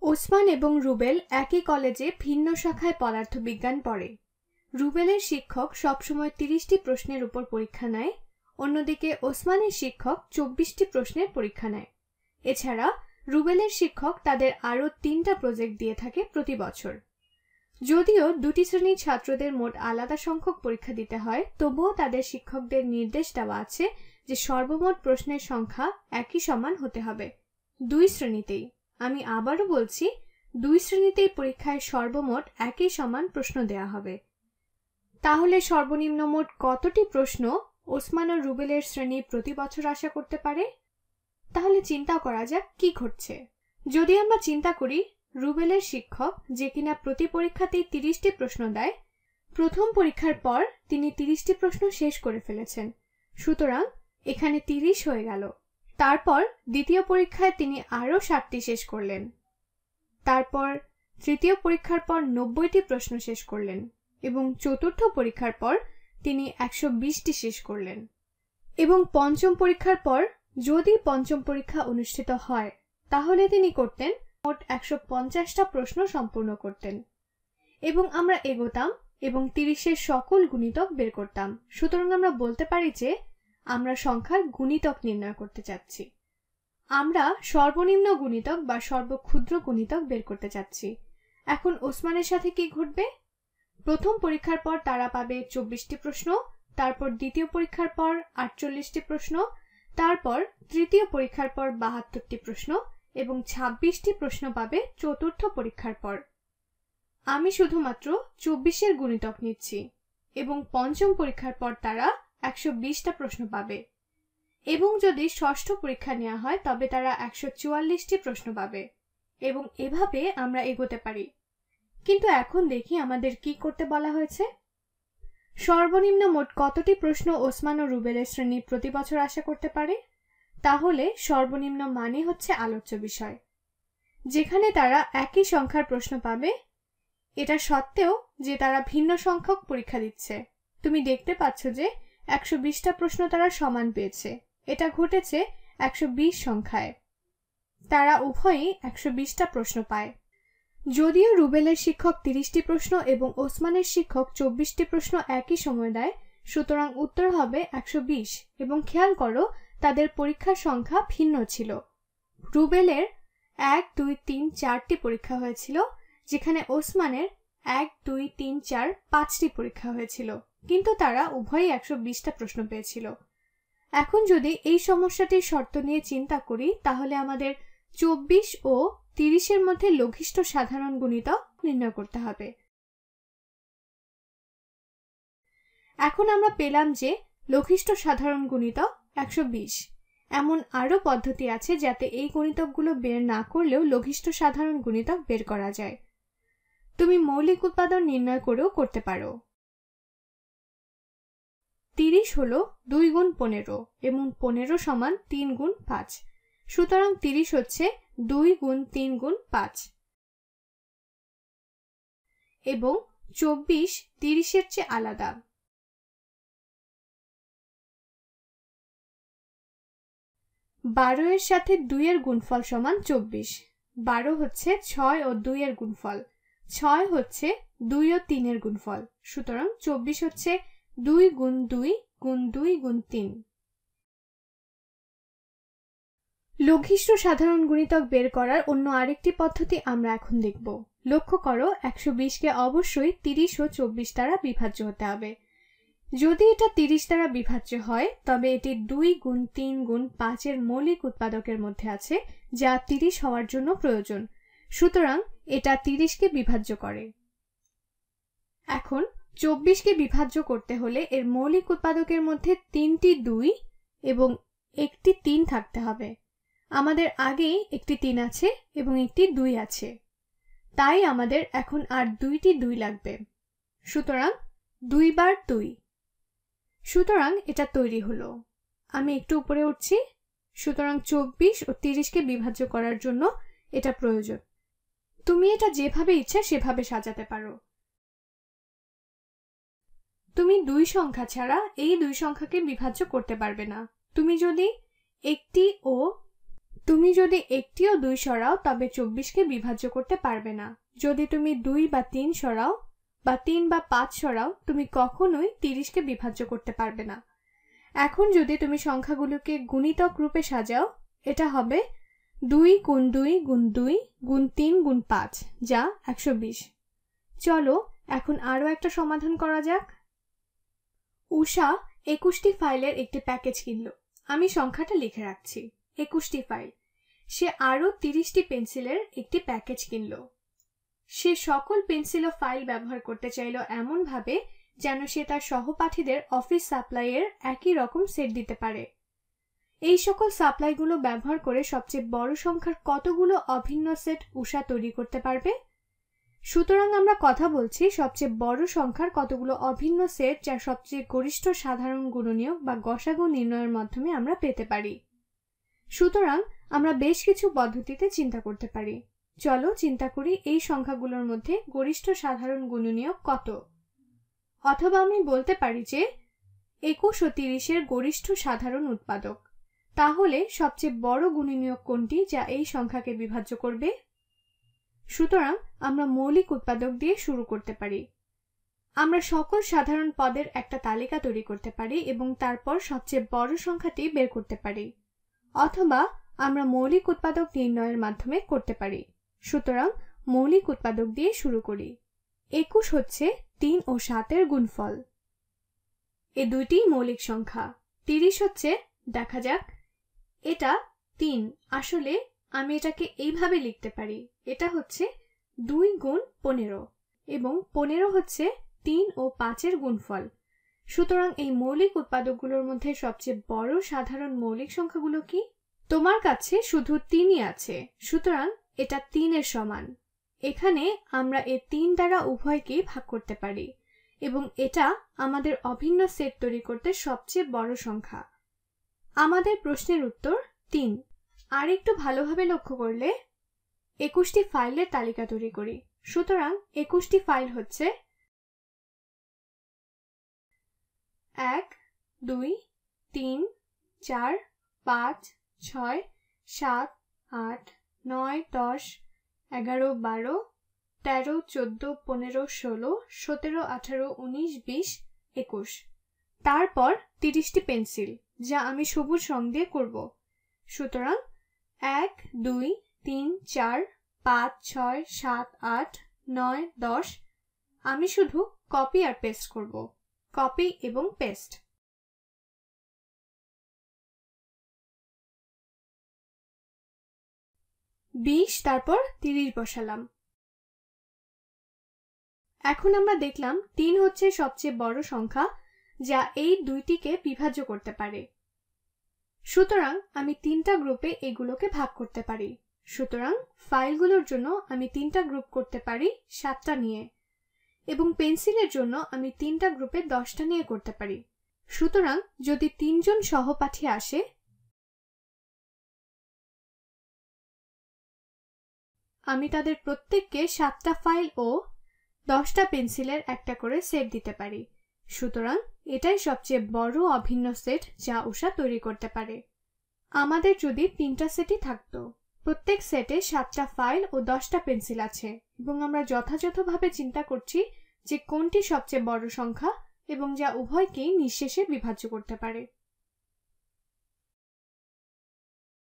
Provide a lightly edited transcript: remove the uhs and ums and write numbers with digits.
ওসমান এবং রুবেল একই কলেজে ভিন্ন শাখায় পদার্থবিজ্ঞান পড়ে। রুবেলের শিক্ষক সবসময় 30টি প্রশ্নের উপর পরীক্ষা নেয়, অন্যদিকে ওসমানের শিক্ষক 24টি প্রশ্নের পরীক্ষা নেয়। এছাড়া রুবেলের শিক্ষক তাদের আরও 3টা প্রজেক্ট দিয়ে থাকে প্রতি বছর। যদিও দুটি শ্রেণীর ছাত্রদের মোট আলাদা সংখ্যক পরীক্ষা দিতে হয়, তবুও তাদের শিক্ষকদের নির্দেশ দেওয়া আছে যে সর্বমোট প্রশ্নের সংখ্যা একই সমান হতে হবে। 2 শ্রেণীতেই, আমি আবারও বলছি, 2 শ্রেণীতেই পরীক্ষায় সর্বমোট একই সমান প্রশ্ন দেয়া হবে। তাহলে সর্বনিম্ন মোট কতটি প্রশ্ন ওসমান ও রুবেলের শ্রেণী প্রতি বছর আশা করতে পারে? তাহলে চিন্তা করা যাক কি ঘটছে। যদি আমরা চিন্তা করি, রুবেলের শিক্ষক, যে কিনা প্রতি পরীক্ষাতেই 30টি প্রশ্ন দেয়, প্রথম পরীক্ষার পর তিনি 30টি প্রশ্ন শেষ করে ফেলেছেন, সুতরাং এখানে 30 হয়ে গেল। তারপর দ্বিতীয় পরীক্ষায় তিনি আরও 60টি শেষ করলেন। তারপর তৃতীয় পরীক্ষার পর 90টি প্রশ্ন শেষ করলেন এবং চতুর্থ পরীক্ষার পর তিনি 120টি শেষ করলেন। এবং পঞ্চম পরীক্ষার পর যদি পঞ্চম পরীক্ষা অনুষ্ঠিত হয়, তাহলে তিনি করতেন মোট 150টা প্রশ্ন সম্পূর্ণ করতেন। এবং আমরা এগোতাম এবং 30-এর সকল গুণিতক বের করতাম। সুতরাং আমরা বলতে পারি যে আমরা সংখ্যার গুণিতক নির্ণয় করতে চাচ্ছি। আমরা সর্বনিম্ন গুণিতক বা সর্বক্ষুদ্র গুণিতক বের করতে চাচ্ছি। এখন ওসমানের সাথে কি ঘটবে? প্রথম পরীক্ষার পর তারা পাবে 24টি প্রশ্ন, তারপর দ্বিতীয় পরীক্ষার পর 48টি প্রশ্ন, তারপর তৃতীয় পরীক্ষার পর 72টি প্রশ্ন এবং 26টি প্রশ্ন পাবে চতুর্থ পরীক্ষার পর। আমি শুধুমাত্র 24-এর গুণিতক নিচ্ছি এবং পঞ্চম পরীক্ষার পর তারা 120টা প্রশ্ন পাবে। এবং যদি ষষ্ঠ পরীক্ষা নেওয়া হয় তবে তারা 144টি প্রশ্ন পাবে এবং এভাবে আমরা এগোতে পারি। কিন্তু এখন দেখি আমাদের কি করতে বলা হয়েছে। সর্বনিম্ন মোট কতটি প্রশ্ন ওসমান ও রুবেলের শ্রেণী প্রতি বছর আশা করতে পারে? তাহলে সর্বনিম্ন মানে হচ্ছে আলোচ্য বিষয়, যেখানে তারা একই সংখ্যার প্রশ্ন পাবে, এটা সত্ত্বেও যে তারা ভিন্ন সংখ্যক পরীক্ষা দিচ্ছে। তুমি দেখতে পাচ্ছ যে 120টা প্রশ্ন তারা সমান পেয়েছে। এটা ঘটেছে 120 সংখ্যায়। তারা উভয়ই 120টা প্রশ্ন পায়। যদিও রুবেলের শিক্ষক 30টি প্রশ্ন এবং ওসমানের শিক্ষক 24টি প্রশ্ন একই সময় দেয়, সুতরাং উত্তর হবে 120। এবং খেয়াল করো, তাদের পরীক্ষার সংখ্যা ভিন্ন ছিল। রুবেলের 1, 2, 3, 4টি পরীক্ষা হয়েছিল, যেখানে ওসমানের 1, 2, 3, 4, 5টি পরীক্ষা হয়েছিল, কিন্তু তারা উভয়ই 120টা প্রশ্ন পেয়েছিল। এখন যদি এই সমস্যাটির শর্ত নিয়ে চিন্তা করি, তাহলে আমাদের 24 ও 30-এর মধ্যে লঘিষ্ঠ সাধারণ গুণিতক নির্ণয় করতে হবে। এখন আমরা পেলাম যে লঘিষ্ঠ সাধারণ গুণিতক 120। এমন আরও পদ্ধতি আছে যাতে এই গুণিতকগুলো বের না করলেও লঘিষ্ঠ সাধারণ গুণিতক বের করা যায়। তুমি মৌলিক উৎপাদন নির্ণয় করেও করতে পারো। 30 হলো 2 গুণ 15 এবং 15 সমান 3 গুণ 5, সুতরাং 30 হচ্ছে 2 গুণ 3 গুণ 5 এবং 24 30-এর চেয়ে আলাদা। 12 এর সাথে 2 এর গুণফল সমান 24। 12 হচ্ছে 6 ও 2 এর গুণফল, 6 হচ্ছে 2 ও 3 এর গুণফল, সুতরাং 24 হচ্ছে 2 গুণ 2 গুণ 2 গুণ 3। লঘিষ্ঠ সাধারণ গুণিতক বের করার অন্য আরেকটি পদ্ধতি আমরা এখন দেখব। লক্ষ্য করো, 120কে অবশ্যই 30 ও 24 দ্বারা বিভাজ্য হতে হবে। যদি এটা 30 দ্বারা বিভাজ্য হয়, তবে এটি 2 গুণ 3 গুণ 5 এর মৌলিক উৎপাদকের মধ্যে আছে, যা 30 হওয়ার জন্য প্রয়োজন। সুতরাং এটা 30কে বিভাজ্য করে। এখন 24কে বিভাজ্য করতে হলে এর মৌলিক উৎপাদকের মধ্যে 3টি 2 এবং একটি 3 থাকতে হবে। আমাদের আগেই একটি 3 আছে এবং একটি 2 আছে, তাই আমাদের এখন আর 2টি 2 লাগবে। সুতরাং 2 বার 2। সুতরাং এটা তৈরি হলো। আমি একটু উপরে উঠছি। সুতরাং 24 ও 30কে বিভাজ্য করার জন্য এটা প্রয়োজন। তুমি এটা যেভাবে ইচ্ছা সেভাবে সাজাতে পারো। তুমি 2 সংখ্যা ছাড়া এই 2 সংখ্যাকে বিভাজ্য করতে পারবে না। তুমি যদি একটি ও তুমি যদি একটিও 2 সরাও তবে 24কে বিভাজ্য করতে পারবে না। যদি তুমি 2 বা 3 সরাও বা 3 বা 5 সরাও তুমি কখনোই 30কে বিভাজ্য করতে পারবে না। এখন যদি তুমি সংখ্যাগুলোকে গুণিতক রূপে সাজাও, এটা হবে 2 গুণ 2 গুণ 2 গুণ 3 গুণ 5 যা 120। চলো এখন আরো একটা সমাধান করা যাক। উষা 21টি ফাইলের একটি প্যাকেজ কিনল। আমি সংখ্যাটা লিখে রাখছি, 21টি ফাইল। সে আরো 30টি পেন্সিলের একটি প্যাকেজ কিনল। সে সকল পেন্সিল ও ফাইল ব্যবহার করতে চাইল এমন ভাবে যেন সে তার সহপাঠীদের অফিস সাপ্লাইয়ের একই রকম সেট দিতে পারে। এই সকল সাপ্লাইগুলো ব্যবহার করে সবচেয়ে বড় সংখ্যার কতগুলো অভিন্ন সেট উষা তৈরি করতে পারবে? সুতরাং আমরা কথা বলছি সবচেয়ে বড় সংখ্যার কতগুলো অভিন্ন সেট যা সবচেয়ে গরিষ্ঠ সাধারণ গুণনীয়ক বা গসাগু নির্ণয়ের মাধ্যমে আমরা পেতে পারি। সুতরাং আমরা বেশ কিছু পদ্ধতিতে চিন্তা করতে পারি। চলো চিন্তা করি এই সংখ্যাগুলোর মধ্যে গরিষ্ঠ সাধারণ গুণনীয়ক কত। অথবা আমি বলতে পারি যে 21 ও 30 এর গরিষ্ঠ সাধারণ উৎপাদক। তাহলে সবচেয়ে বড় গুণনীয়ক কোনটি যা এই সংখ্যাকে বিভাজ্য করবে? সুতরাং আমরা মৌলিক উৎপাদক দিয়ে শুরু করতে পারি। আমরা সকল সাধারণ পদের একটা তালিকা তৈরি করতে পারি এবং তারপর সবচেয়ে বড় সংখ্যাটি বের করতে পারি। অথবা আমরা মৌলিক উৎপাদক নির্ণয়ের মাধ্যমে করতে পারি। সুতরাং মৌলিক উৎপাদক দিয়ে শুরু করি। 21 হচ্ছে 3 ও 7 এর গুণফল। এই দুইটি মৌলিক সংখ্যা। 30 হচ্ছে, দেখা যাক, এটা 3। আসলে আমি এটাকে এইভাবে লিখতে পারি, এটা হচ্ছে 2 গুণ 15 এবং 15 হচ্ছে 3 ও 5 এর গুণফল। সুতরাং এই মৌলিক উৎপাদকগুলোর মধ্যে সবচেয়ে বড় সাধারণ মৌলিক সংখ্যাগুলো কি? তোমার কাছে শুধু 3ই আছে, সুতরাং এটা 3 এর সমান। এখানে আমরা এই 3 দ্বারা উভয়কেই ভাগ করতে পারি এবং এটা আমাদের অভিন্ন সেট তৈরি করতে সবচেয়ে বড় সংখ্যা। আমাদের প্রশ্নের উত্তর 3। আর একটু ভালোভাবে লক্ষ্য করলে 21টি ফাইলের তালিকা তৈরি করি। সুতরাং 21টি ফাইল হচ্ছে 1 2 3 4 5 6 7 8 9 10 11 12 13 14 15 16 17 18 19 20 21। তারপর 30টি পেন্সিল যা আমি সবুজ রং দিয়ে করব। সুতরাং 1 2 3 4 5 6 7 8 9 10। আমি শুধু কপি আর পেস্ট করব, কপি এবং পেস্ট। তারপর 30 বসালাম। এখন আমরা দেখলাম 3 হচ্ছে সবচেয়ে বড় সংখ্যা যা এই দুইটিকে বিভাজ্য করতে পারে। সুতরাং আমি 3টা গ্রুপে এগুলোকে ভাগ করতে পারি। সুতরাং ফাইলগুলোর জন্য আমি 3টা গ্রুপ করতে পারি 7টা নিয়ে এবং পেন্সিলের জন্য আমি 3টা গ্রুপে 10টা নিয়ে করতে পারি। সুতরাং যদি 3 জন সহপাঠী আসে, আমি তাদের প্রত্যেককে 7টা ফাইল ও 10টা পেন্সিলের একটা করে সেট দিতে পারি। সুতরাং এটাই সবচেয়ে বড় অভিন্ন সেট যা উষা তৈরি করতে পারে। আমাদের যদি 3টা সেটই থাকতো, প্রত্যেক সেটে 7টা ফাইল ও 10টা পেন্সিল আছে এবং আমরা যথাযথভাবে চিন্তা করছি যে কোনটি সবচেয়ে বড় সংখ্যা এবং যা উভয়কেই নিঃশেষে বিভাজ্য করতে পারে।